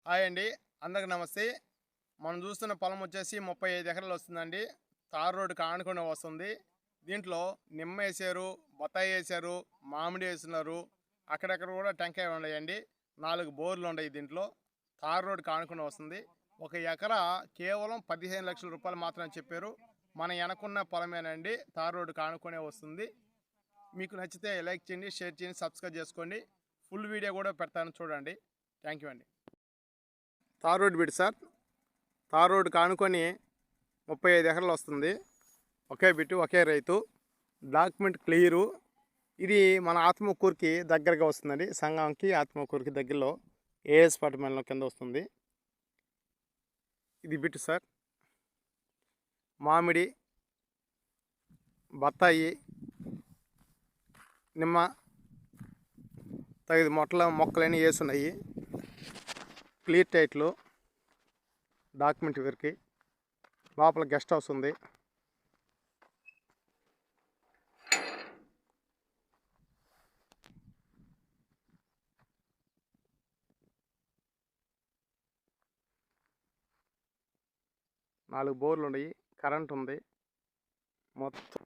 Hi అండి, అందరికి నమస్తే. మనం చూస్తున్న పొలం వచ్చేసి 35 ఎకరాలు వస్తుందండి. తార్ రోడ్డుకి ఆనుకొని వస్తుంది. దీంట్లో నిమ్మ వేసారు, బత్తాయి వేసారు, మామిడి వేస్తున్నారు. అక్కడక్కడ కూడా టెంకాయ ఉన్నాయండి. 4 బోర్లు ఉన్నాయి దీంట్లో. తార్ రోడ్డుకి ఆనుకొని వస్తుంది. ఒక ఎకరా కేవలం 15 లక్షల రూపాయలు మాత్రమే చెప్పారు. మన వెనకున్న పొలమేనండి, తార్ రోడ్డుకి ఆనుకొనే వస్తుంది. మీకు నచ్చితే లైక్ చేయండి, షేర్ చేయండి, సబ్స్క్రైబ్ చేసుకోండి. ఫుల్ వీడియో కూడా పెడతాను, చూడండి. థ్యాంక్ యూ అండి. Tar road bit sir. Tar రోడ్డుకి ఆనుకొని 35 ఎకరాలు వస్తుంది. ఒకే బిట్టు, ఒకే రైతు. Document clear. ఇది మన ఆత్మకూరుకి దగ్గరగా వస్తుందండి. సంఘంకి ఆత్మకూరుకి దగ్గరలో ఏఎస్ పట్టణంలో కింద వస్తుంది. ఇది బిట్టు సార్. మామిడి, బత్తాయి, నిమ్మ తగిన మొక్కలన్నీ వేసున్నాయి. క్లియర్ టైట్లు. డాక్యుమెంట్ వీరికి లోపల గెస్ట్ హౌస్ ఉంది. నాలుగు బోర్లు ఉన్నాయి. కరెంట్ ఉంది మొత్తం.